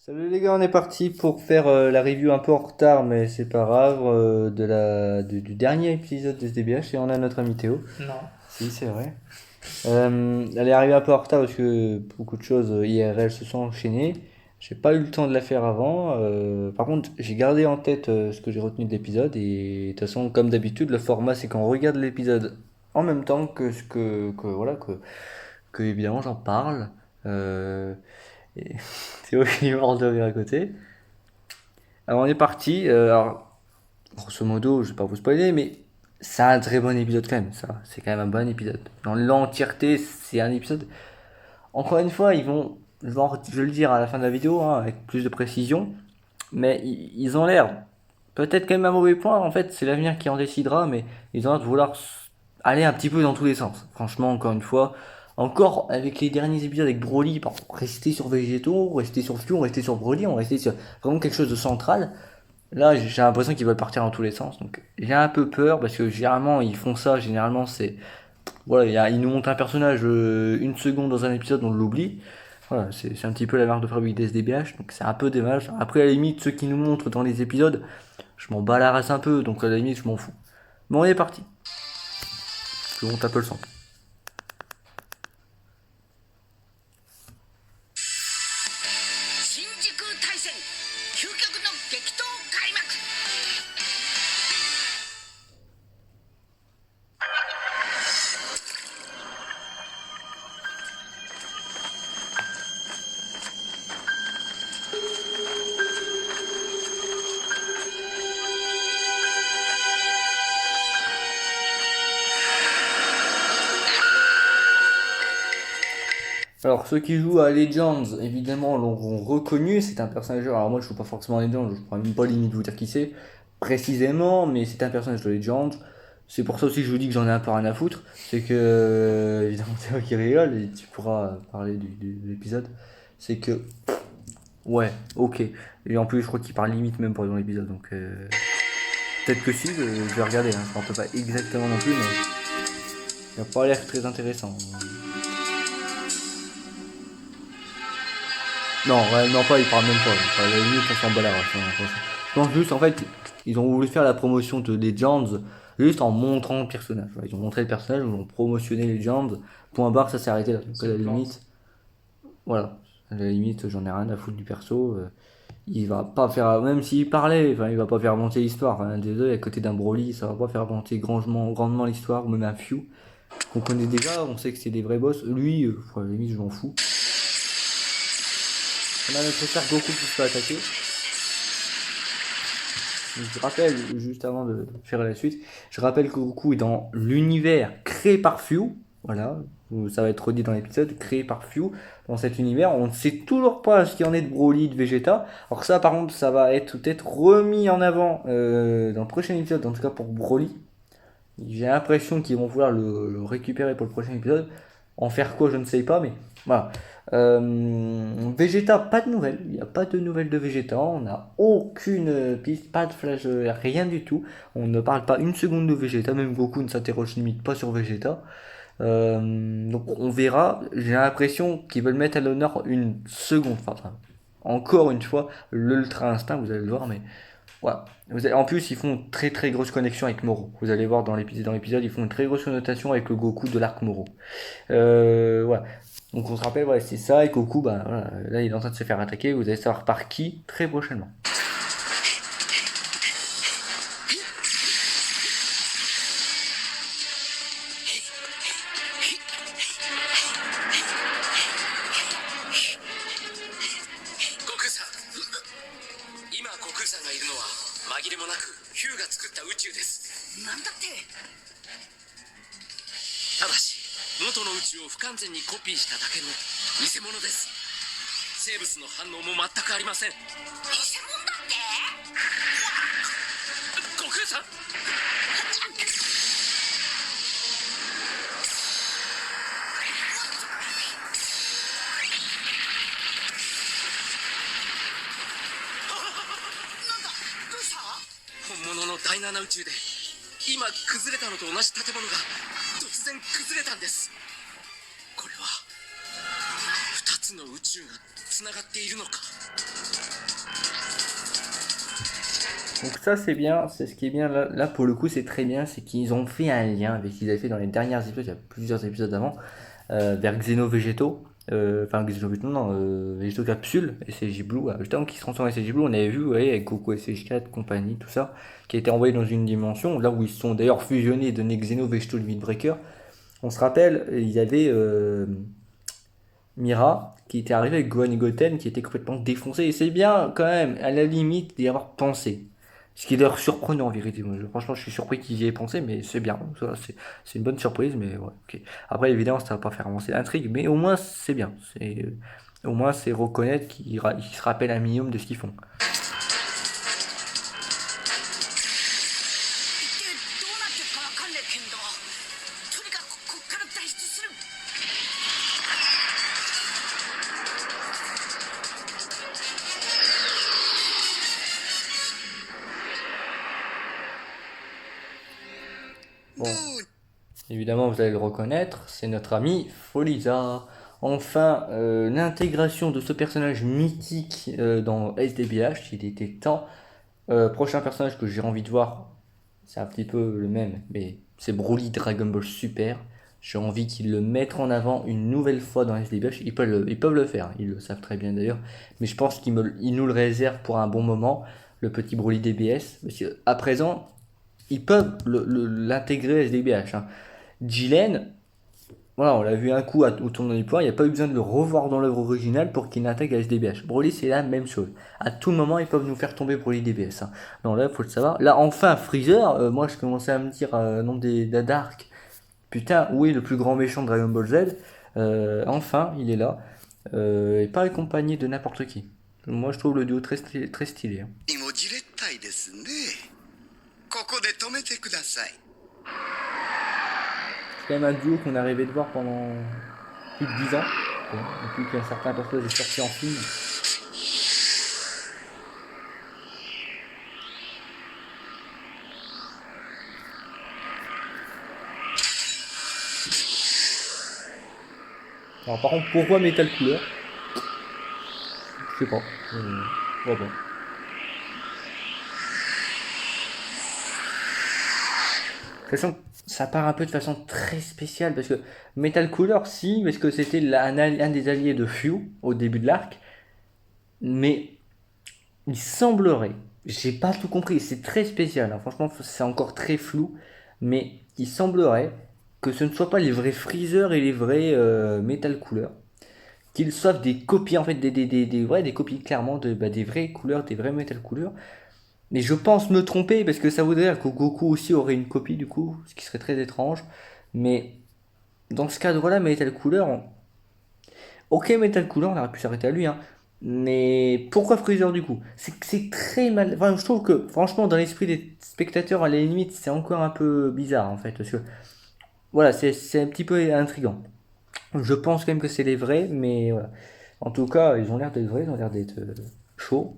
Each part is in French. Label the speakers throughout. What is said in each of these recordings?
Speaker 1: Salut les gars, on est parti pour faire la review un peu en retard, mais c'est pas grave, du dernier épisode de SDBH et on a notre ami Théo.
Speaker 2: Non.
Speaker 1: Si, c'est vrai. Elle est arrivée un peu en retard parce que beaucoup de choses IRL se sont enchaînées. J'ai pas eu le temps de la faire avant. Par contre, j'ai gardé en tête ce que j'ai retenu de l'épisode et de toute façon, comme d'habitude, le format c'est qu'on regarde l'épisode en même temps que évidemment j'en parle. Euh, et Théo il est mort de rire à côté. Alors on est parti. Alors, grosso modo, je vais pas vous spoiler, mais c'est un très bon épisode quand même. Ça, c'est quand même un bon épisode. Dans l'entièreté, c'est un épisode. Encore une fois, je vais le dire à la fin de la vidéo, hein, avec plus de précision, mais ils ont l'air peut-être quand même un mauvais point. En fait, c'est l'avenir qui en décidera, mais ils ont l'air de vouloir aller un petit peu dans tous les sens. Franchement, encore une fois. Encore avec les derniers épisodes avec Broly, rester sur Végétaux, rester sur Fion, rester sur Broly, on restait sur vraiment quelque chose de central. Là, j'ai l'impression qu'ils veulent partir dans tous les sens. Donc, j'ai un peu peur parce que généralement, ils font ça. Généralement, c'est. Voilà, ils nous montrent un personnage une seconde dans un épisode, on l'oublie. Voilà, c'est un petit peu la marque de fabrique des SDBH. Donc, c'est un peu dommage. Après, à la limite, ceux qui nous montrent dans les épisodes, je m'en bats la race un peu. Donc, à la limite, je m'en fous. Mais on est parti. Je monte un peu le son.
Speaker 3: 新宿大戦究極の激闘開幕。
Speaker 1: Alors, ceux qui jouent à Legends, évidemment, l'auront reconnu. C'est un personnage. Alors, moi, je ne joue pas forcément à Legends. Je ne pourrais même pas limite vous dire qui c'est précisément, mais c'est un personnage de Legends. C'est pour ça aussi que je vous dis que j'en ai un peu rien à foutre. C'est que, évidemment, c'est toi qui rigole et tu pourras parler de l'épisode. C'est que, ouais, ok. Et en plus, je crois qu'il parle limite même pas dans l'épisode. Donc, peut-être que si, je vais regarder. Hein. Je ne pas exactement non plus, mais il n'a pas l'air très intéressant. Non, réellement pas, ils parlent même pas. Enfin, à la limite, on s'en bat la race, hein, franchement. Je pense juste, en fait, ils ont voulu faire la promotion de Legends juste en montrant le personnage. Voilà, ils ont montré le personnage, ils ont promotionné Legends. Point barre, ça s'est arrêté là. Donc à
Speaker 2: C'est
Speaker 1: la
Speaker 2: une plante.
Speaker 1: limite, voilà. À la limite, j'en ai rien à foutre du perso. Il va pas faire, même s'il parlait, enfin, il va pas faire monter l'histoire. Hein. Désolé, à côté d'un Broly, ça va pas faire monter grandement l'histoire, ou même un Few qu'on connaît déjà, on sait que c'est des vrais boss. Lui, à la limite, je m'en fous. On a notre cher Goku qui se fait attaquer. Je rappelle, juste avant de faire la suite, je rappelle que Goku est dans l'univers créé par Few. Voilà, ça va être redit dans l'épisode, créé par Few. Dans cet univers, on ne sait toujours pas ce qu'il y en est de Broly, de Vegeta. Alors ça, par contre, ça va être peut-être remis en avant dans le prochain épisode, en tout cas pour Broly. J'ai l'impression qu'ils vont vouloir le récupérer pour le prochain épisode. En faire quoi, je ne sais pas, mais voilà. Vegeta, pas de nouvelles. Il n'y a pas de nouvelles de Vegeta. On n'a aucune piste, pas de flash, rien du tout. On ne parle pas une seconde de Vegeta. Même Goku ne s'interroge limite pas sur Vegeta. Donc on verra. J'ai l'impression qu'ils veulent mettre à l'honneur une seconde. Enfin, encore une fois, l'Ultra Instinct, vous allez le voir, mais voilà. En plus, ils font une très très grosse connexion avec Moro. Vous allez voir dans l'épisode, ils font une très grosse connotation avec le Goku de l'arc Moro. Voilà. Donc on se rappelle, voilà, c'est ça, et Goku, bah, voilà, là il est en train de se faire attaquer, vous allez savoir par qui très prochainement.
Speaker 3: 悟空さん、今悟空さんがいるのは紛れもなくヒューが作った宇宙です。なんだって。ただし元の宇宙を不完全にコピーしただけの偽物です。生物の反応も全くありません。偽物だって。悟空さん、なんだ、どうした？本物の第七宇宙で今崩れたのと同じ建物が突然崩れたんです。これは2つの宇宙がつながっているのか。
Speaker 1: Donc ça c'est bien, c'est ce qui est bien là, pour le coup c'est très bien, c'est qu'ils ont fait un lien avec ce qu'ils avaient fait dans les dernières épisodes, il y a plusieurs épisodes avant, vers Xeno Végétaux, enfin Xeno Végétaux, non, Végétaux Capsule et SSJ Blue, juste avant qu'ils se transforment en SSJ Blue, on avait vu, vous voyez, avec Goku SSJ4, compagnie, tout ça, qui a été envoyé dans une dimension, là où ils se sont d'ailleurs fusionnés et donné Xeno Végétaux Limit Breaker. On se rappelle, il y avait Mira qui était arrivée avec Gohan et Goten qui était complètement défoncé, et c'est bien quand même, à la limite, d'y avoir pensé. Ce qui est d'ailleurs surprenant en vérité. Moi, franchement, je suis surpris qu'ils y aient pensé, mais c'est bien. C'est une bonne surprise, mais ouais, ok. Après, évidemment, ça va pas faire avancer l'intrigue, mais au moins, c'est bien. Au moins, c'est reconnaître qu'ils se rappellent un minimum de ce qu'ils font.
Speaker 3: 一体どうなってるかわかんねえけんど、とにかくこっから脱出する。
Speaker 1: Bon, évidemment, vous allez le reconnaître, c'est notre ami Foliza. Enfin, l'intégration de ce personnage mythique dans SDBH, il était temps. Prochain personnage que j'ai envie de voir, c'est un petit peu le même, mais c'est Broly Dragon Ball Super. J'ai envie qu'ils le mettent en avant une nouvelle fois dans SDBH. Ils peuvent le faire, ils le savent très bien d'ailleurs. Mais je pense qu'ils nous le réservent pour un bon moment, le petit Broly DBS. Parce qu'à présent, ils peuvent l'intégrer à SDBH. Hein. Jiren, voilà, on l'a vu un coup au tournoi du point, il n'y a pas eu besoin de le revoir dans l'œuvre originale pour qu'il l'intègre à SDBH. Broly, c'est la même chose. À tout moment, ils peuvent nous faire tomber Broly DBS. Hein. Non, là, faut le savoir. Là, enfin, Freezer, moi, je commençais à me dire, nom des Dark, putain, où est le plus grand méchant de Dragon Ball Z Enfin, il est là. Et pas accompagné de n'importe qui. Moi, je trouve le duo très stylé. Hein.
Speaker 3: にもじれったいですね。ここで止めてください。
Speaker 1: C'est quand même un duo qu'on a rêvé de voir pendant plus de 10 ans. Bon, depuis qu'un certain personnage est sorti en film. Alors par contre, pourquoi Metal Couleur Je sais pas. Ouais, bon. De toute façon, ça part un peu de façon très spéciale parce que Metal Cooler, si, parce que c'était un des alliés de Few au début de l'arc, mais il semblerait, j'ai pas tout compris, c'est très spécial, hein, franchement, c'est encore très flou, mais il semblerait que ce ne soient pas les vrais Freezer et les vrais Metal Cooler, qu'ils soient des copies en fait, des copies clairement des vraies couleurs, des vrais Metal Cooler. Mais je pense me tromper parce que ça voudrait dire que Goku aussi aurait une copie du coup, ce qui serait très étrange. Mais dans ce cadre-là, Metal Cooler, ok Metal Cooler, on aurait pu s'arrêter à lui, hein. Mais pourquoi Freezer du coup C'est très mal. Enfin, je trouve que franchement, dans l'esprit des spectateurs, à la limite, c'est encore un peu bizarre en fait. Parce que voilà, c'est un petit peu intriguant. Je pense quand même que c'est les vrais, mais voilà. En tout cas, ils ont l'air d'être vrais, ils ont l'air d'être chauds.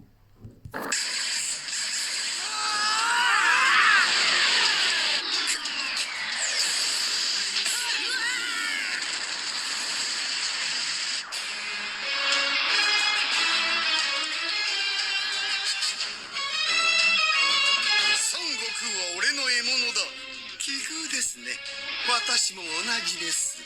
Speaker 3: 孫悟空は俺の獲物だ。奇遇ですね。私も同じです。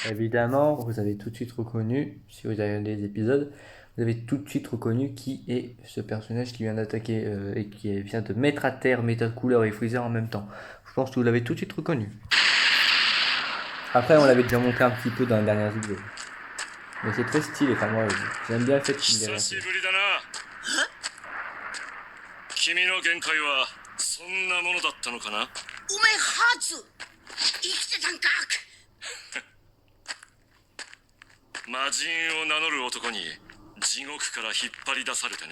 Speaker 1: Évidemment, vous avez tout de suite reconnu, si vous avez regardé les épisodes, vous avez tout de suite reconnu qui est ce personnage qui vient d'attaquer et qui vient de mettre à terre Metal Cooler et Freezer en même temps. Je pense que vous l'avez tout de suite reconnu. Après, on l'avait déjà montré un petit peu dans les dernières vidéos. Mais c'est très stylé, enfin moi j'aime bien le fait qu'il est
Speaker 2: 久しぶりだな。君の限界はそんなものだったのかな。
Speaker 3: お前ハーツ生きてたんか。
Speaker 2: 魔人を名乗る男に地獄から引っ張り出されてね。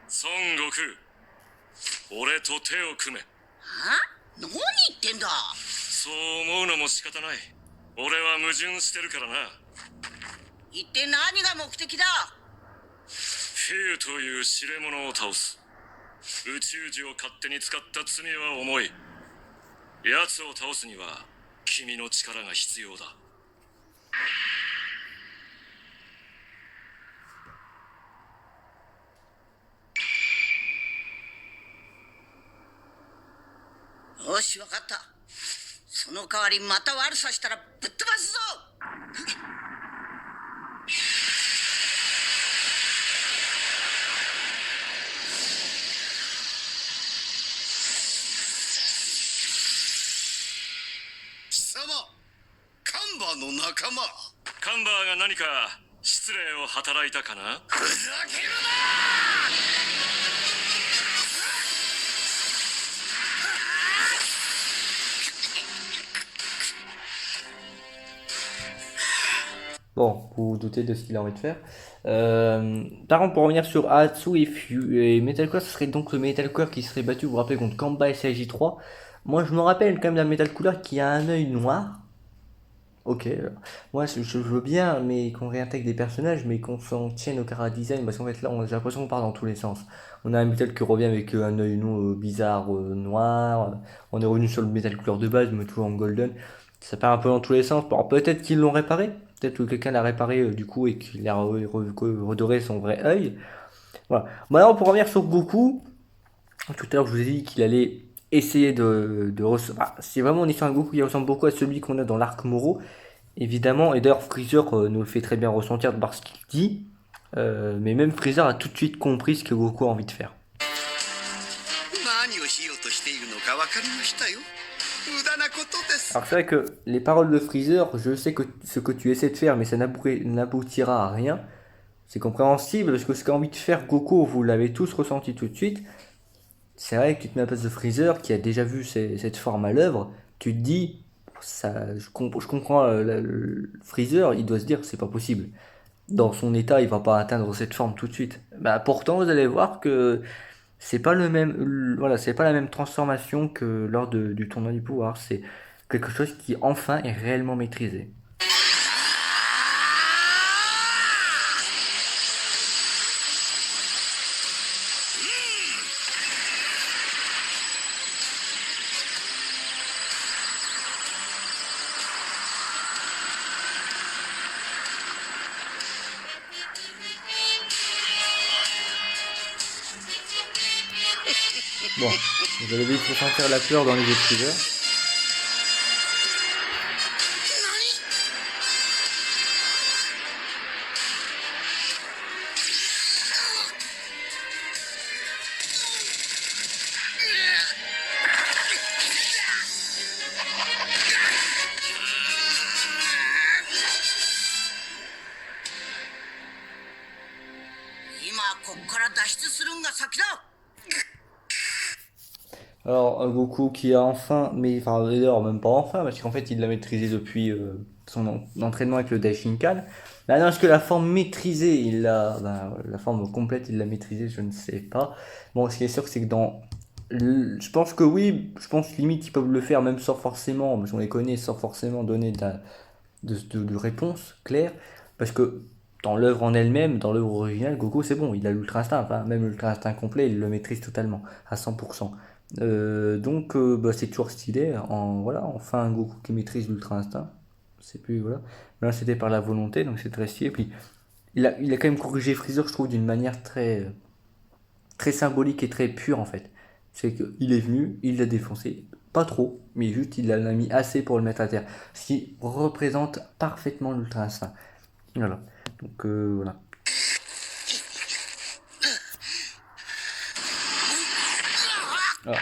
Speaker 2: 孫悟空、俺と手を組め。
Speaker 3: は何言ってんだ。
Speaker 2: そう思うのも仕方ない。俺は矛盾してるからな。
Speaker 3: 一体何が目的だ。
Speaker 2: フィーという知れ者を倒す。宇宙樹を勝手に使った罪は重い。奴を倒すには君の力が必要だ。
Speaker 3: よし、わかった。その代わりまた悪さしたらぶっ飛ばすぞ。
Speaker 4: 貴様、カンバーの仲間。
Speaker 2: カンバーが何か失礼を働いたかな。
Speaker 4: ふざける
Speaker 1: Bon, vous vous doutez de ce qu'il a envie de faire. Par contre, pour revenir sur Aatsu et Metal ce serait donc le Metal qui serait battu, vous vous rappelez, contre Kamba et CJ3. Moi, je me rappelle quand même d'un Metal qui a un œil noir. Ok, moi je veux bien mais qu'on réintègre des personnages, mais qu'on s'en tienne au chara-design, parce qu'en fait là j'ai l'impression qu'on part dans tous les sens. On a un Metal qui revient avec un œil bizarre noir, on est revenu sur le Metal couleur de base, mais toujours en golden. Ça part un peu dans tous les sens. Alors peut-être qu'ils l'ont réparé, peut-être que quelqu'un l'a réparé du coup et qu'il a redoré son vrai œil. Voilà. Maintenant pour revenir sur Goku, tout à l'heure je vous ai dit qu'il allait essayer de recevoir. C'est vraiment une histoire de Goku qui ressemble beaucoup à celui qu'on a dans l'arc Moro, évidemment, et d'ailleurs Freezer nous le fait très bien ressentir par ce qu'il dit, mais même Freezer a tout de suite compris ce que Goku a envie de faire.
Speaker 4: 何をしようとしているのか分かりましたよ。無駄なことです。
Speaker 1: Alors c'est vrai que les paroles de Freezer, je sais que ce que tu essaies de faire, mais ça n'aboutira à rien. C'est compréhensible parce que ce qu'a envie de faire Goku, vous l'avez tous ressenti tout de suite. C'est vrai que tu te mets à la place de Freezer qui a déjà vu cette forme à l'œuvre, tu te dis, je comprends Freezer, il doit se dire c'est pas possible. Dans son état, il va pas atteindre cette forme tout de suite. Bah, pourtant, vous allez voir que c'est pas le même, voilà, c'est pas la même transformation que lors du tournoi du pouvoir. C'est quelque chose qui enfin est réellement maîtrisé. Bon, vous allez vite ressentir la peur dans les yeux de Freezer. Alors, Goku qui a enfin, mais enfin d'ailleurs même pas enfin, parce qu'en fait il l'a maîtrisé depuis son entraînement avec le Daishinkan. Maintenant, est-ce que la forme maîtrisée, la forme complète, il l'a maîtrisée, je ne sais pas. Bon, ce qui est sûr, c'est que je pense que oui, je pense limite ils peuvent le faire même sans forcément, parce qu'on les connaît, sans forcément donner de réponse claire, parce que dans l'œuvre en elle-même, dans l'œuvre originale, Goku c'est bon, il a l'Ultra Instinct, enfin même l'Ultra Instinct complet, il le maîtrise totalement, à 100%. Donc bah, c'est toujours stylé, voilà, enfin un Goku qui maîtrise l'Ultra Instinct, c'est plus, voilà. Mais là c'était par la volonté, donc c'est très stylé, puis il a quand même corrigé Freezer, je trouve, d'une manière très symbolique et très pure en fait. C'est qu'il est venu, il l'a défoncé, pas trop, mais juste il en a mis assez pour le mettre à terre. Ce qui représente parfaitement l'Ultra Instinct. Voilà. Donc voilà. Voilà.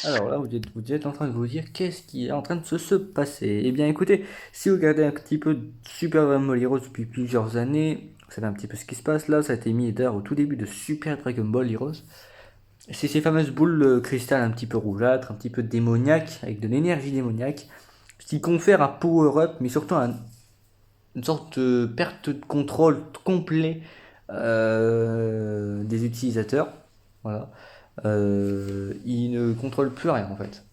Speaker 1: Alors là, vous êtes en train de vous dire qu'est-ce qui est en train de se passer. Eh bien écoutez, si vous regardez un petit peu Super Dragon Ball Heroes depuis plusieurs années, vous savez un petit peu ce qui se passe là, ça a été mis d'ailleurs au tout début de Super Dragon Ball Heroes. C'est ces fameuses boules cristal un petit peu rougeâtres, un petit peu démoniaques, avec de l'énergie démoniaque, ce qui confère un power-up, mais surtout une sorte de perte de contrôle complet des utilisateurs. Voilà. Ils ne contrôlent plus rien en fait.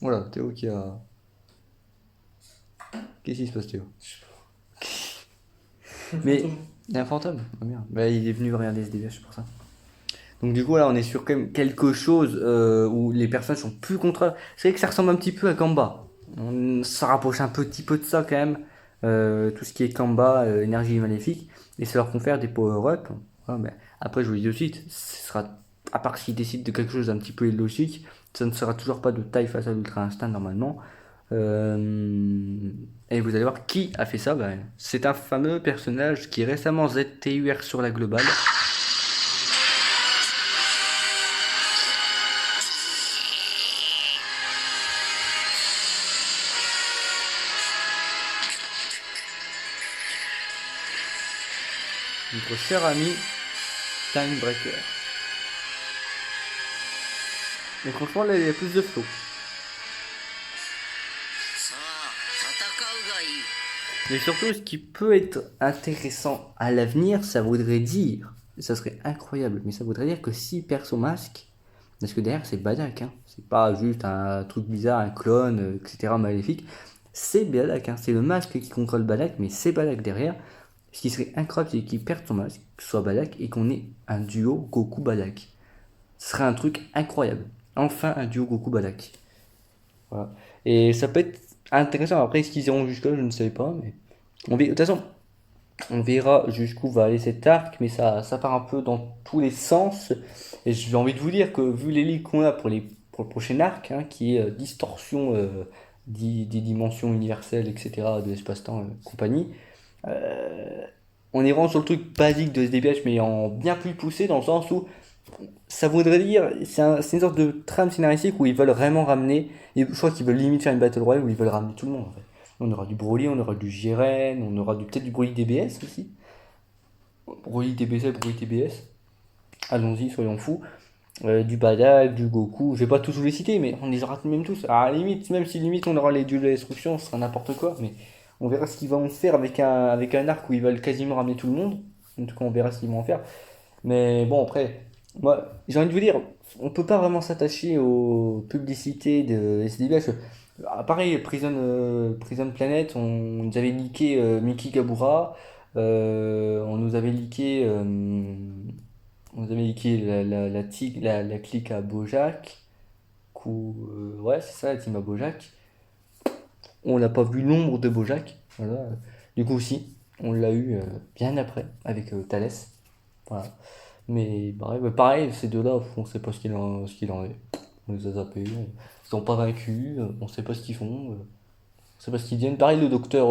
Speaker 1: Voilà, Théo qui a. Qu'est-ce qui se passe, Théo? Mais il y a un fantôme. Ah, merde. Bah, il est venu regarder SDBH pour ça. Donc du coup là on est sur quand même quelque chose où les personnes sont plus contre. C'est vrai que ça ressemble un petit peu à Kamba. On se rapproche un petit peu de ça quand même. Tout ce qui est Kamba, énergie maléfique, et ça leur confère des power-up. Voilà, mais après je vous le dis de suite, ce sera, à part s'ils décident de quelque chose d'un petit peu illogique, ça ne sera toujours pas de taille face à l'Ultra Instinct normalement. Et vous allez voir qui a fait ça. Ben, c'est un fameux personnage qui est récemment ZTUR sur la globale. Notre cher ami Timebreaker. Mais franchement là il y a plus de flow.
Speaker 3: さあ戦うがいい。
Speaker 1: Mais surtout ce qui peut être intéressant à l'avenir, ça voudrait dire, ça serait incroyable, mais ça voudrait dire que si perd son masque, parce que derrière c'est Badak, hein, c'est pas juste un truc bizarre, un clone, etc. maléfique, c'est Badak, hein, c'est le masque qui contrôle Badak, mais c'est Badak derrière. Ce qui serait incroyable, c'est qu'il perde son masque, que ce soit Badak, et qu'on ait un duo Goku-Badak. Ce serait un truc incroyable. Enfin, un duo Goku-Badak. Voilà. Et ça peut être intéressant. Après, est-ce qu'ils iront jusque-là, je ne sais pas. Mais de toute façon, on verra jusqu'où va aller cet arc, mais ça part un peu dans tous les sens. Et j'ai envie de vous dire que vu les leaks qu'on a pour le prochain arc, hein, qui est distorsion des dimensions universelles, etc., de l'espace-temps, compagnie, on est vraiment sur le truc basique de SDBH, mais en bien plus poussé, dans le sens où ça voudrait dire, c'est une sorte de trame scénaristique où ils veulent vraiment ramener, et je crois qu'ils veulent limite faire une Battle Royale où ils veulent ramener tout le monde en fait. On aura du Broly, on aura du Jiren, on aura peut-être du Broly DBS aussi. Broly DBS, Broly TBS. Allons-y, soyons fous. Du Badak, du Goku, je vais pas tous vous les citer, mais on les aura même tous. À la limite, même si limite on aura les duels de destruction, ce sera n'importe quoi, mais on verra ce qu'ils vont faire avec un arc où ils veulent quasiment ramener tout le monde. En tout cas, on verra ce qu'ils vont en faire. Mais bon, après, moi, j'ai envie de vous dire, on peut pas vraiment s'attacher aux publicités de SDBH. Ah, pareil, Prison Planet, on nous avait leaké Miki Gabura, on nous avait leaké la clique à Bojack, ouais, c'est ça, la team à Bojack. On n'a pas vu l'ombre de Bojack, voilà. Du coup, si, on l'a eu bien après, avec Thales, voilà. Mais bref, pareil, ces deux-là, on sait pas ce qu'il en est. On les a zappés, ils sont pas vaincus, on sait pas ce qu'ils font, on sait pas ce qu'ils viennent. Pareil, le docteur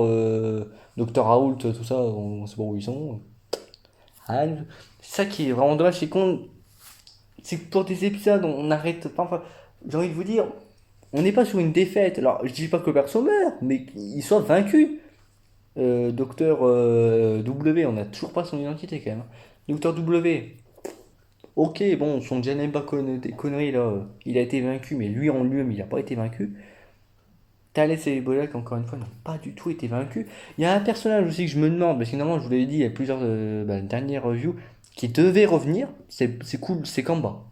Speaker 1: Raoult, tout ça, on sait pas où ils sont. Ah, c'est ça qui est vraiment dommage, c'est que pour des épisodes, on arrête pas. Enfin, j'ai envie de vous dire, on n'est pas sur une défaite. Alors, je dis pas que le perso meurt, mais qu'il soit vaincu. Docteur W, on n'a toujours pas son identité quand même. Docteur W, ok, bon, son Janemba des conneries là, il a été vaincu, mais lui en lui-même, il n'a pas été vaincu. Thalès et Bolak, encore une fois, n'ont pas du tout été vaincus. Il y a un personnage aussi que je me demande, parce que normalement, je vous l'avais dit, il y a plusieurs dernières reviews, qui devait revenir. C'est cool, c'est Kamba.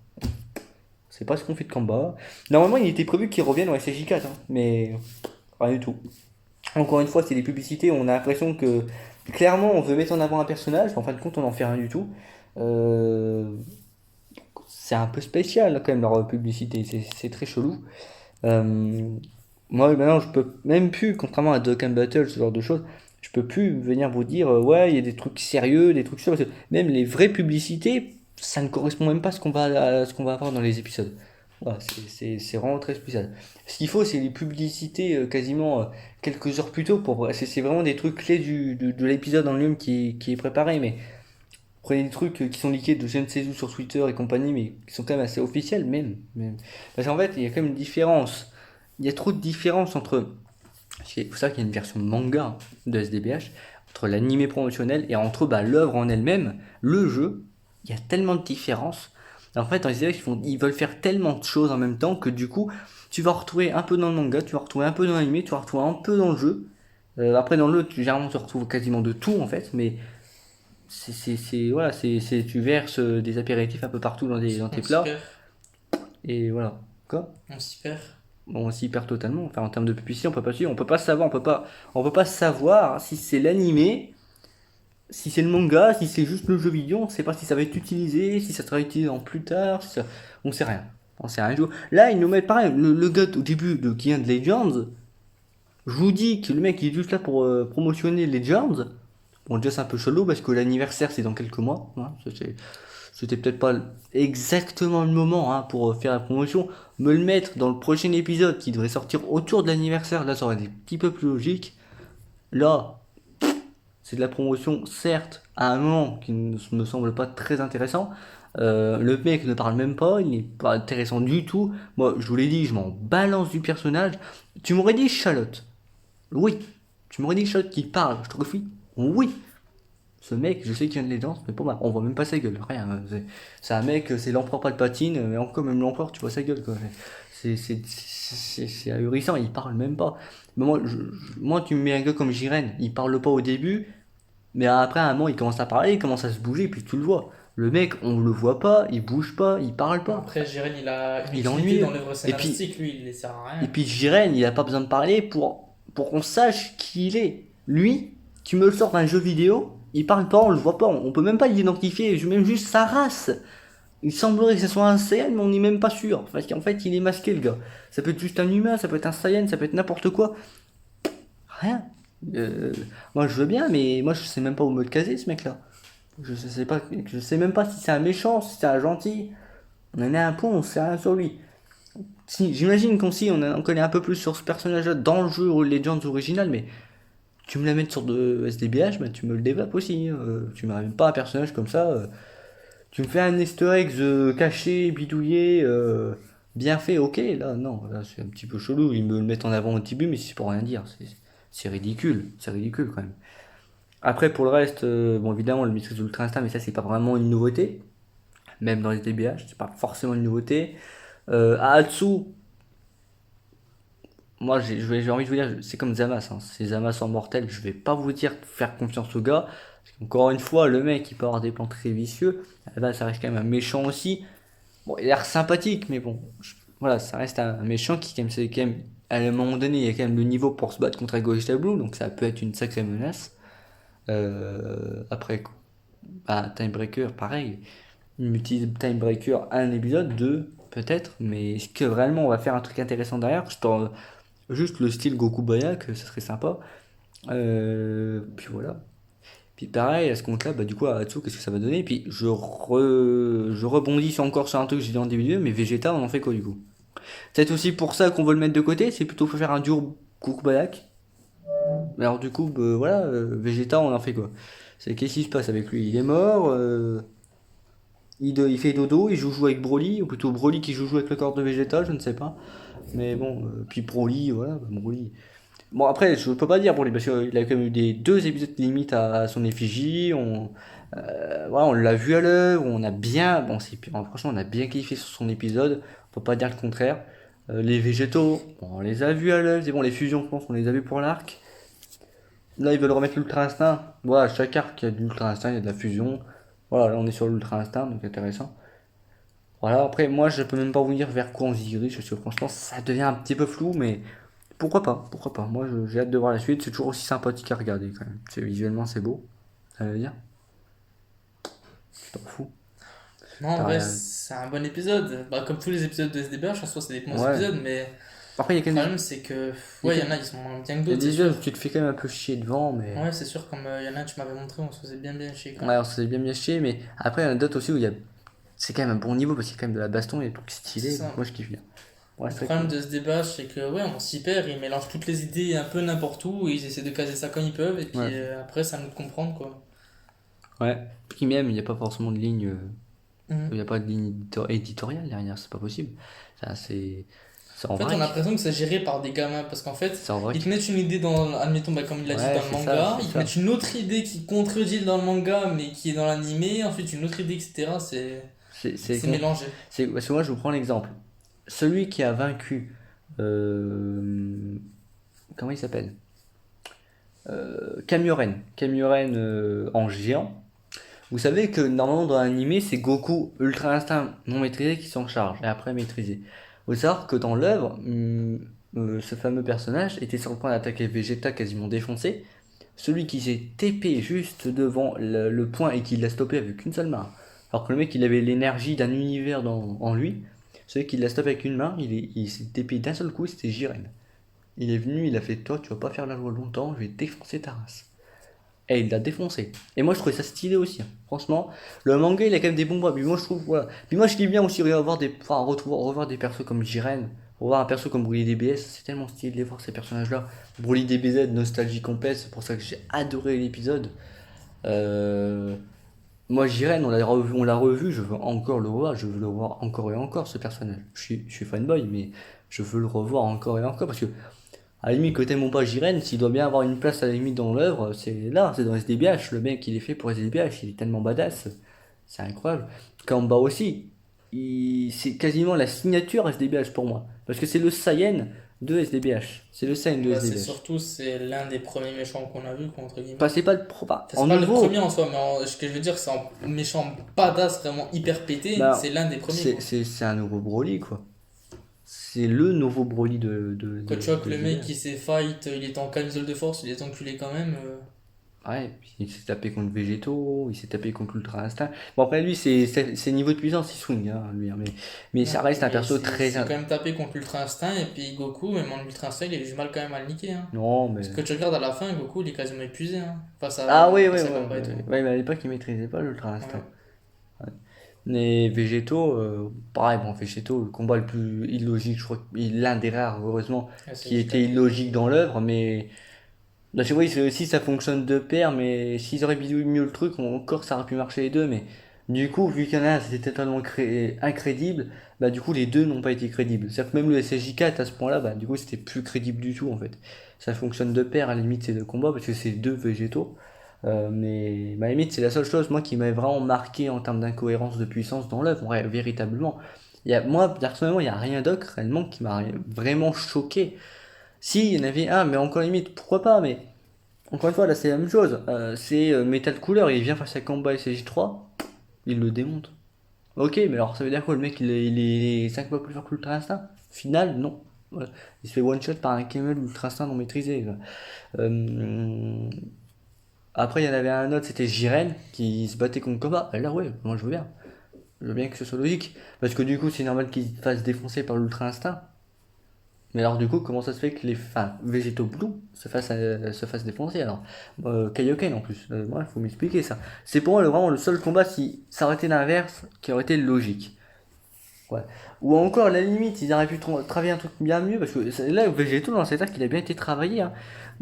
Speaker 1: C'est pas ce qu'on fait de Kamba. Normalement, il était prévu qu'il revienne au SSJ4, hein, mais rien du tout. Encore une fois, c'est des publicités, on a l'impression que clairement on veut mettre en avant un personnage, mais en fin de compte on n'en fait rien du tout. C'est un peu spécial quand même leur publicité, c'est très chelou. Euh, Moi maintenant je peux même plus, contrairement à Dokkan Battle, ce genre de choses, je peux plus venir vous dire ouais il y a des trucs sérieux, des trucs sûrs, parce que même les vraies publicités, ça ne correspond même pas à ce qu'on va avoir dans les épisodes. Voilà, c'est vraiment très spécial. Ce qu'il faut, c'est les publicités quasiment quelques heures plus tôt. C'est vraiment des trucs clés de l'épisode en lui-même qui est préparé. Mais prenez des trucs qui sont leakés de je ne sais où sur Twitter et compagnie, mais qui sont quand même assez officiels, même. Parce qu'en fait, il y a quand même une différence. Il y a trop de différence entre. C'est pour ça qu'il y a une version manga de SDBH, entre l'animé promotionnel et entre l'œuvre en elle-même, le jeu. Il y a tellement de différences. En fait, dans les SDBH, ils veulent faire tellement de choses en même temps que du coup, tu vas retrouver un peu dans le manga, tu vas retrouver un peu dans l'animé, tu vas retrouver un peu dans le jeu. Après, dans l'autre, généralement, tu retrouves quasiment de tout, en fait, mais voilà, tu verses des apéritifs un peu partout dans tes
Speaker 5: On s'y
Speaker 1: plats,
Speaker 5: perd.
Speaker 1: et voilà. Quoi?
Speaker 5: On s'y perd.
Speaker 1: Bon, on s'y perd totalement. Enfin, en termes de publicité, on peut pas suivre, on peut pas savoir, on peut pas savoir si c'est l'animé, si c'est le manga, si c'est juste le jeu vidéo, on sait pas si ça va être utilisé, si ça sera utilisé en plus tard, on sait rien. On sait rien du tout. Là, ils nous mettent pareil, le gars au début de qui vient de Legends, je vous dis que le mec il est juste là pour promotionner Legends. Bon, déjà c'est un peu chelou parce que l'anniversaire c'est dans quelques mois. Hein. C'était peut-être pas exactement le moment hein, pour faire la promotion. Me le mettre dans le prochain épisode qui devrait sortir autour de l'anniversaire, là ça aurait été un petit peu plus logique. Là, c'est de la promotion, certes, à un moment qui ne me semble pas très intéressant. Le mec ne parle même pas, il n'est pas intéressant du tout. Moi, je vous l'ai dit, je m'en balance du personnage. Tu m'aurais dit Charlotte. Oui. Tu m'aurais dit Charlotte qui parle, je te refuse. Oui. Ce mec, je sais qu'il vient de Legends, mais pour moi, on voit même pas sa gueule. Rien. C'est un mec, c'est l'empereur Palpatine, mais encore même l'empereur, tu vois sa gueule, quoi. C'est ahurissant, il parle même pas. Mais moi, tu me mets un gars comme Jiren, il parle pas au début, mais après, à un moment, il commence à parler, il commence à se bouger, puis tu le vois. Le mec, on le voit pas, il bouge pas, il parle pas.
Speaker 5: Après, Jiren, il a une
Speaker 1: Il
Speaker 5: utilité
Speaker 1: ennuie.
Speaker 5: dans l'œuvre
Speaker 1: Et puis,
Speaker 5: scénaristique, lui, il ne sert à
Speaker 1: et
Speaker 5: rien.
Speaker 1: puis Jiren, il a pas besoin de parler pour qu'on sache qui il est. Lui, tu me le sors d'un jeu vidéo, il parle pas, on le voit pas, on peut même pas l'identifier, même juste sa race. Il semblerait que ce soit un Saiyan, mais on n'est même pas sûr. Parce qu'en fait, il est masqué, le gars. Ça peut être juste un humain, ça peut être un Saiyan, ça peut être n'importe quoi. Rien. Moi, je veux bien, mais moi, je sais même pas où me le caser, ce mec-là. Je sais même pas si c'est un méchant, si c'est un gentil. On en est à un point, on sait rien sur lui. Si, j'imagine qu'on si on connaît un peu plus sur ce personnage-là dans le jeu Legends original, mais tu me la mets sur de SDBH, bah, tu me le développes aussi. Tu m'as même pas un personnage comme ça. Tu me fais un easter egg caché, bidouillé, bien fait, ok. Là, non, là c'est un petit peu chelou. Ils me le mettent en avant au début, mais c'est pour rien dire. C'est ridicule. C'est ridicule quand même. Après, pour le reste, bon, évidemment, le maîtrise Ultra Instinct, mais ça, c'est pas vraiment une nouveauté. Même dans les DBH, c'est pas forcément une nouveauté. Aatsu, moi j'ai envie de vous dire, c'est comme Zamas, hein. C'est Zamas en mortel, je vais pas vous dire de faire confiance au gars. Parce qu'encore une fois, le mec il peut avoir des plans très vicieux. Là, ça reste quand même un méchant aussi. Bon, il a l'air sympathique, mais bon, voilà, ça reste un méchant qui, c'est quand même, à un moment donné, il y a quand même le niveau pour se battre contre Gogeta Blue, donc ça peut être une sacrée menace. Après, bah, Timebreaker, pareil. Il utilise Timebreaker un épisode, deux, peut-être, mais est-ce que réellement on va faire un truc intéressant derrière? Juste le style Goku Bayak, ça serait sympa. Puis voilà. Puis pareil, à ce compte-là, bah, du coup, à Atsu, qu'est-ce que ça va donner? Puis je rebondis encore sur un truc que j'ai dit en début de vidéo, mais Vegeta, on en fait quoi du coup? C'est aussi pour ça qu'on veut le mettre de côté, c'est plutôt pour faire un duo Goku Bayak. Mais alors du coup, bah, voilà, Vegeta, on en fait quoi? Qu'est-ce qui se passe avec lui? Il est mort, il fait dodo, il joue avec Broly, ou plutôt Broly qui joue avec le corps de Vegeta, je ne sais pas. Mais bon, puis Broly, voilà, Broly. Bon, après, je peux pas dire Broly, parce qu'il a quand même eu deux épisodes limite à son effigie. Voilà, on l'a vu à l'œuvre, on a bien. Bon, franchement, on a bien kiffé sur son épisode, on peut pas dire le contraire. Les végétaux, bon, on les a vus à l'œuvre, c'est bon, les fusions, je pense, on les a vus pour l'arc. Là, ils veulent remettre l'Ultra Instinct. Voilà, chaque arc, il y a de l'Ultra Instinct, il y a de la fusion. Voilà, là, on est sur l'Ultra Instinct, donc intéressant. Voilà, après, moi, je peux même pas vous dire vers quoi on se dirige, parce que franchement, ça devient un petit peu flou, mais pourquoi pas, pourquoi pas. Moi, j'ai hâte de voir la suite, c'est toujours aussi sympathique à regarder, quand même. Visuellement, c'est beau, ça veut dire. Je t'en fous.
Speaker 5: Non, en
Speaker 1: T'as
Speaker 5: vrai,
Speaker 1: rien-
Speaker 5: c'est un bon épisode. Bah, comme tous les épisodes de SDBH, en soi, c'est des bons
Speaker 1: Ouais.
Speaker 5: épisodes, mais
Speaker 1: Après, il y a
Speaker 5: le
Speaker 1: quand même
Speaker 5: problème, c'est que, ouais, il y en a, ils sont moins bien que
Speaker 1: il y a
Speaker 5: d'autres,
Speaker 1: des
Speaker 5: c'est
Speaker 1: épisodes
Speaker 5: sûr.
Speaker 1: où tu te fais quand même un peu chier devant, mais...
Speaker 5: Ouais, c'est sûr, comme il y en a, tu m'avais montré, on se faisait bien chier quand
Speaker 1: Ouais,
Speaker 5: même.
Speaker 1: alors c'est bien chier, mais après, il y en a d'autres aussi où il y a... C'est quand même un bon niveau, parce qu'il y a quand même de la baston, il y a des trucs stylés,
Speaker 5: C'est ça.
Speaker 1: donc moi, je kiffe bien. Ouais,
Speaker 5: Le
Speaker 1: c'est
Speaker 5: problème
Speaker 1: cool.
Speaker 5: de ce débat, c'est que, ouais, on s'y perd, ils mélangent toutes les idées un peu n'importe où, et ils essaient de caser ça quand ils peuvent, et puis
Speaker 1: Ouais.
Speaker 5: après, c'est à nous de comprendre, quoi.
Speaker 1: Ouais. Puis même, il n'y a pas forcément de ligne...
Speaker 5: Mhm.
Speaker 1: Il n'y a pas de ligne éditoriale derrière, c'est pas possible. Ça, c'est en
Speaker 5: En fait,
Speaker 1: vrai.
Speaker 5: on a l'impression que c'est géré par des gamins, parce qu'en fait,
Speaker 1: C'est en vrai.
Speaker 5: ils te mettent une idée dans, admettons, bah, comme il l'a dit
Speaker 1: Ouais,
Speaker 5: dans le
Speaker 1: c'est
Speaker 5: manga,
Speaker 1: ça, c'est
Speaker 5: ils te
Speaker 1: ça.
Speaker 5: mettent une autre idée qui contredit dans le manga, mais qui est dans l'animé, ensuite une autre idée, etc. C'est mélangé.
Speaker 1: Parce que moi, je vous prends l'exemple. Celui qui a vaincu. Comment il s'appelle? Kamuren en géant. Vous savez que normalement dans l'animé, c'est Goku Ultra Instinct non maîtrisé qui s'en charge, et après maîtrisé. Faut savoir que dans l'œuvre, ce fameux personnage était sur le point d'attaquer Vegeta quasiment défoncé. Celui qui s'est TP juste devant le point et qui l'a stoppé avec une seule main. Alors que le mec, il avait l'énergie d'un univers en lui. Celui qui l'a stoppé avec une main, il s'est TP d'un seul coup, c'était Jiren. Il est venu, il a fait toi, tu vas pas faire la loi longtemps, je vais défoncer ta race. Et il l'a défoncé. Et moi je trouvais ça stylé aussi. Franchement, le manga il a quand même des bons points. Puis moi je trouve, voilà. Puis moi je dis bien aussi revoir des persos comme Jiren, revoir un perso comme Broly DBS, c'est tellement stylé de les voir ces personnages-là. Broly DBZ, nostalgie complète, c'est pour ça que j'ai adoré l'épisode. Moi Jiren, on l'a revu, je veux encore le revoir, je veux le revoir encore et encore ce personnage. Je suis fanboy, mais je veux le revoir encore et encore parce que à la limite, que t'aimes ou pas Jiren, s'il doit bien avoir une place à la limite dans l'œuvre, c'est là, c'est dans SDBH. Le mec, il est fait pour SDBH, il est tellement badass. C'est incroyable. Kamba aussi, c'est quasiment la signature SDBH pour moi. Parce que c'est le Saiyan de SDBH. C'est le Saiyan de
Speaker 5: Bah, c'est
Speaker 1: SDBH.
Speaker 5: surtout, c'est l'un des premiers méchants qu'on a vu, quoi, entre guillemets.
Speaker 1: Enfin, c'est pas le pro.
Speaker 5: Enfin, c'est
Speaker 1: En
Speaker 5: pas le
Speaker 1: nouveau,
Speaker 5: premier en soi, mais ce que je veux dire, c'est un méchant badass vraiment hyper pété,
Speaker 1: bah,
Speaker 5: c'est l'un des premiers. Quoi.
Speaker 1: c'est un nouveau Broly, quoi. C'est le nouveau Broly
Speaker 5: Quand tu vois que
Speaker 1: de
Speaker 5: le mec
Speaker 1: SDBH.
Speaker 5: qui s'est fight, il est en camisole de force, il est enculé quand même.
Speaker 1: Ouais, puis il s'est tapé contre Végétaux, il s'est tapé contre Ultra Instinct. Bon, après, lui, c'est niveau de puissance, il swing, hein, lui, hein, mais ça reste un
Speaker 5: Mais
Speaker 1: perso
Speaker 5: il
Speaker 1: très.
Speaker 5: s'est quand même tapé contre l'Ultra Instinct, et puis Goku, même en Ultra Instinct, il avait du mal quand même à le niquer. Hein.
Speaker 1: Non, mais.
Speaker 5: Parce que tu regardes à la fin, Goku, il est quasiment épuisé. Hein, face à,
Speaker 1: Ah oui, oui,
Speaker 5: face à
Speaker 1: oui.
Speaker 5: Kamba et tout.
Speaker 1: Ouais, mais à l'époque, il maîtrisait pas l'Ultra Instinct.
Speaker 5: Ouais.
Speaker 1: Ouais. Mais Végétaux, pareil, bon, Végétaux, le combat le plus illogique, je crois, l'un des rares, heureusement,
Speaker 5: Ouais, c'est
Speaker 1: qui
Speaker 5: juste
Speaker 1: était illogique dans l'œuvre, mais. Là, je vois, aussi ça fonctionne de pair, mais s'ils auraient bidouillé mieux le truc, encore ça aurait pu marcher les deux, mais du coup, vu qu'il y en a un, c'était totalement incrédible, bah du coup, les deux n'ont pas été crédibles. C'est-à-dire que même le SSJ4 à ce point-là, bah du coup, c'était plus crédible du tout en fait. Ça fonctionne de pair à la limite ces deux combats, parce que c'est deux végétaux. Mais à la limite, c'est la seule chose, moi, qui m'avait vraiment marqué en termes d'incohérence de puissance dans l'œuvre, ouais, véritablement. Moi, personnellement, il n'y a rien d'autre réellement qui m'a vraiment choqué. Si, il y en avait un, mais encore limite, pourquoi pas, mais encore une fois, là c'est la même chose. C'est Metal Cooler, il vient face à Kamba et CJ3, il le démonte. Ok, mais alors ça veut dire quoi? Le mec il est 5 fois plus fort que l'Ultra Instinct? Final, non. Voilà. Il se fait one shot par un Camel Ultra Instinct non maîtrisé. Euh, Après, il y en avait un autre, c'était Jiren qui se battait contre Kamba. Et là, ouais, moi je veux bien. Je veux bien que ce soit logique. Parce que du coup, c'est normal qu'il se fasse défoncer par l'Ultra Instinct. Mais alors du coup, comment ça se fait que les végétaux Blue se fassent défoncer alors Kaioken en plus, moi il faut m'expliquer ça. C'est pour moi vraiment le seul combat si ça aurait été l'inverse qui aurait été logique. Ouais. Ou encore à la limite, ils auraient pu travailler un truc bien mieux parce que là, Végétaux dans cet arc il a bien été travaillé. Hein.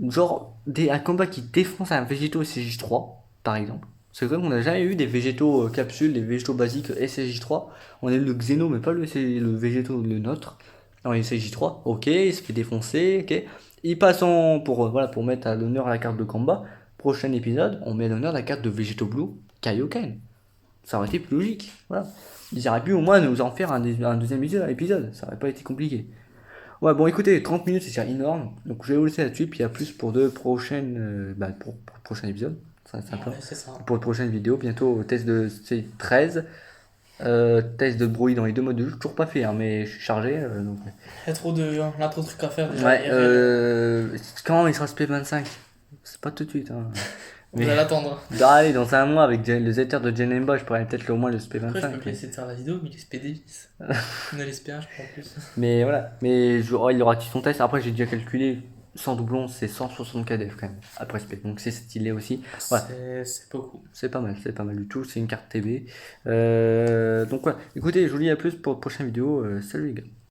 Speaker 1: Genre un combat qui défonce un Végétaux SSJ3 par exemple. C'est vrai qu'on n'a jamais eu des végétaux capsules, des végétaux basiques SSJ3. On a eu le Xeno mais pas le végétaux le nôtre. Non, il s'agit 3, ok, il se fait défoncer, ok. Il passe voilà, pour mettre à l'honneur la carte de combat. Prochain épisode, on met à l'honneur la carte de Vegeto Blue Kaioken. Ça aurait été plus logique, voilà. Ils auraient pu au moins nous en faire un deuxième épisode, ça aurait pas été compliqué. Ouais, bon, écoutez, 30 minutes, c'est énorme. Donc je vais vous laisser là-dessus, puis à plus pour deux prochaines. Pour le prochain épisode. Ça, c'est simple.
Speaker 5: Ouais, c'est ça.
Speaker 1: Pour une prochaine vidéo, bientôt au test de C13. Test de bruit dans les deux modes de jeu, toujours pas fait, hein, mais je suis chargé. Donc...
Speaker 5: Il y a trop de, on a trop de trucs à faire déjà.
Speaker 1: Ouais, quand il sera ce P25? C'est pas tout de suite. Hein.
Speaker 5: On va l'attendre.
Speaker 1: Allez, dans un mois, avec le Zether de Jenemba, je pourrais peut-être au moins le
Speaker 5: Après, je
Speaker 1: SP25.
Speaker 5: peux pas essayer de faire la vidéo, mais il est SP10. On a l'espérance, je crois en plus.
Speaker 1: Mais voilà, mais il aura son test. Après, j'ai déjà calculé, sans doublon, c'est 160 KDF quand même, après SP. Donc c'est stylé aussi. Voilà.
Speaker 5: C'est beaucoup.
Speaker 1: C'est pas mal du tout. C'est une carte TB. Donc voilà, écoutez, je vous dis à plus pour la prochaine vidéo. Salut les gars.